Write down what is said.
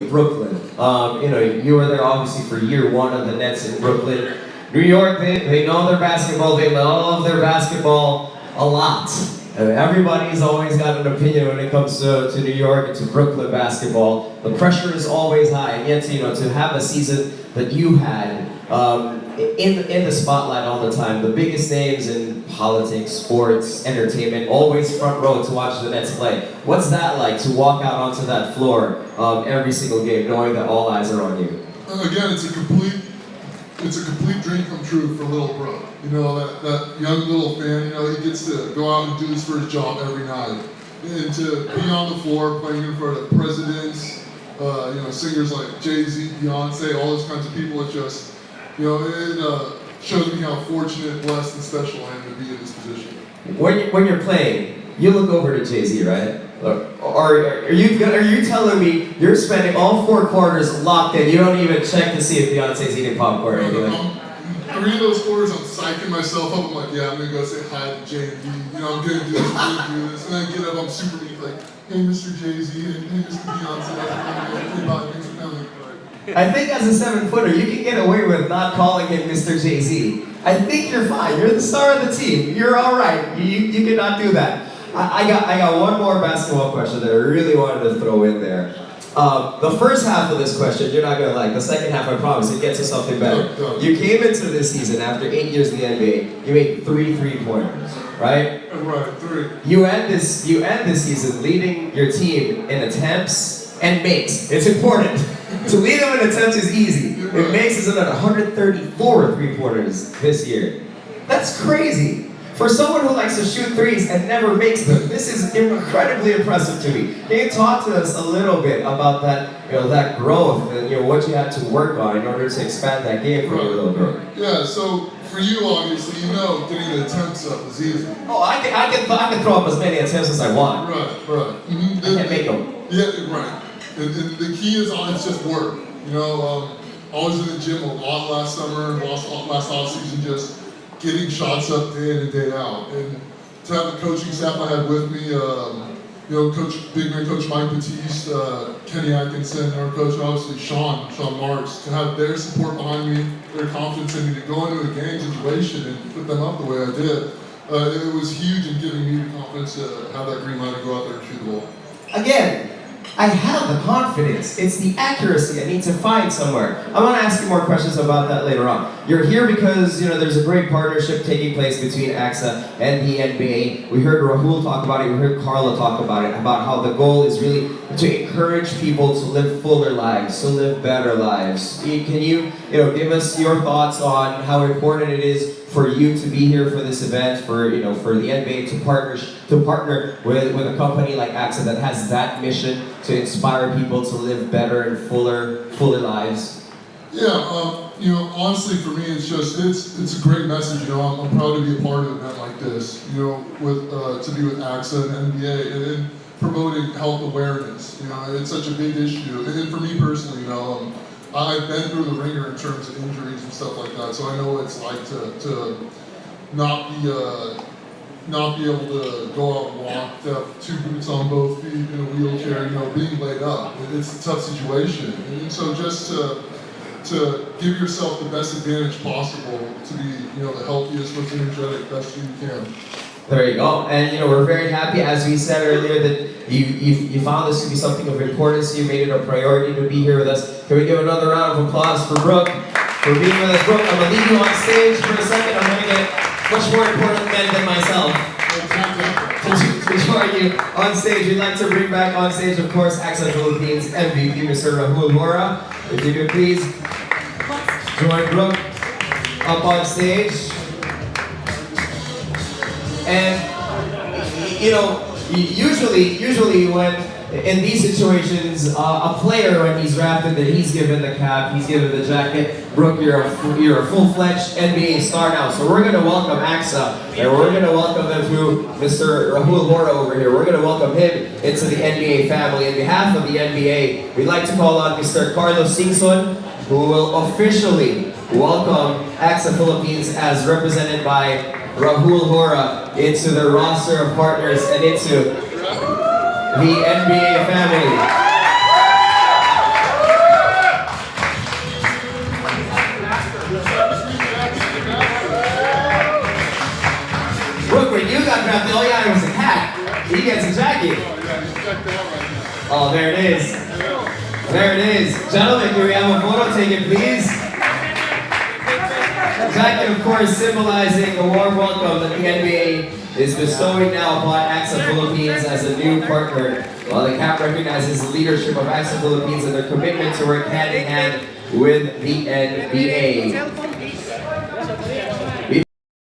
Brooklyn. You were there obviously for year one of the Nets in Brooklyn. New York, they know their basketball, they love their basketball a lot. Everybody's always got an opinion when it comes to New York and to Brooklyn basketball. The pressure is always high, and yet to have a season that you had in the spotlight all the time, the biggest names in politics, sports, entertainment, always front row to watch the Nets play. What's that like to walk out onto that floor every single game, knowing that all eyes are on you? Again, it's a complete dream come true for little Brook. That young little fan, he gets to go out and do his first job every night. And to be on the floor playing in front of presidents, singers like Jay-Z, Beyonce, all those kinds of people, it just, it shows me how fortunate, blessed, and special I am to be in this position. When you're playing, you look over to Jay-Z, right? Are you telling me you're spending all 4 quarters locked in? You don't even check to see if Beyonce's eating popcorn? Three of those quarters, I'm psyching myself up. I'm like, yeah, I'm gonna go say hi to Jay and D. I'm gonna do this, I'm gonna do this, and then I get up, I'm super neat, like, hey, Mr. Jay-Z, and hey, Mr. Beyonce, hey, Bob, thanks for coming. I think as a 7-footer, you can get away with not calling him Mr. Jay-Z. I think you're fine. You're the star of the team. You're all right. You cannot do that. I got one more basketball question that I really wanted to throw in there. The first half of this question, you're not going to like. The second half, I promise, it gets to something better. You came into this season after 8 years in the NBA. You made 3 3-pointers, right? Right, 3. You end this season leading your team in attempts and makes. It's important. To lead them in attempts is easy. It makes is at 134 3-pointers this year. That's crazy. For someone who likes to shoot threes and never makes them, this is incredibly impressive to me. Can you talk to us a little bit about that, that growth and what you had to work on in order to expand that game for you a little bit? Yeah. So for you, obviously, getting the attempts up is easy. Oh, I can throw up as many attempts as I want. Right. Mm-hmm. I can't make them. Yeah, right. And the key is it's just work. I was in the gym a lot last summer and last off season, just getting shots up day in and day out. And to have the coaching staff I had with me, Big Man Coach Mike Batiste, Kenny Atkinson, our coach, and obviously Sean Marks, to have their support behind me, their confidence in me to go into a game situation and put them up the way I did. It was huge in giving me the confidence to have that green light to go out there and shoot the ball. Again, I have the confidence. It's the accuracy I need to find somewhere. I'm going to ask you more questions about that later on. You're here because there's a great partnership taking place between AXA and the NBA. We heard Rahul talk about it. We heard Carla talk about it, about how the goal is really to encourage people to live fuller lives, to live better lives. Can you give us your thoughts on how important it is for you to be here for this event, for the NBA to partner with a company like AXA that has that mission to inspire people to live better and fuller lives? Yeah, honestly, for me, it's a great message. I'm proud to be a part of an event like this. To be with AXA and NBA and then promoting health awareness. It's such a big issue. And then for me personally, I've been through the ringer in terms of injuries and stuff like that, so I know what it's like to not be able to go out and walk, to have 2 boots on both feet in a wheelchair, being laid up. It's a tough situation, and so just to give yourself the best advantage possible to be the healthiest, most energetic, best you can. There you go. And we're very happy, as we said earlier, that you found this to be something of importance. You made it a priority to be here with us. Can we give another round of applause for Brook for being with us? Brook, I'm going to leave you on stage for a second. I'm going to get much more important men than myself to join you on stage. We'd like to bring back on stage, of course, AXA Philippines MVP, Mr. Rahul Hora. If you could please join Brook up on stage. And usually when in these situations, a player when he's drafted, that he's given the cap, he's given the jacket. Brook, you're a full-fledged NBA star now, so we're going to welcome AXA, and we're going to welcome them through Mr. Rahul Hora over here. We're going to welcome him into the NBA family. On behalf of the NBA, we'd like to call on Mr. Carlos Singson, who will officially welcome AXA Philippines as represented by Rahul Hora into the roster of partners and into the NBA family. got drafted. Oh yeah, it was a hat. He gets a jacket. Oh, there it is. There it is. Gentlemen, can we have a photo taken, please? Jacket, of course, symbolizing the warm welcome that the NBA is bestowing now upon AXA Philippines as a new partner, while the cap recognizes the leadership of AXA Philippines and their commitment to work hand in hand with the NBA.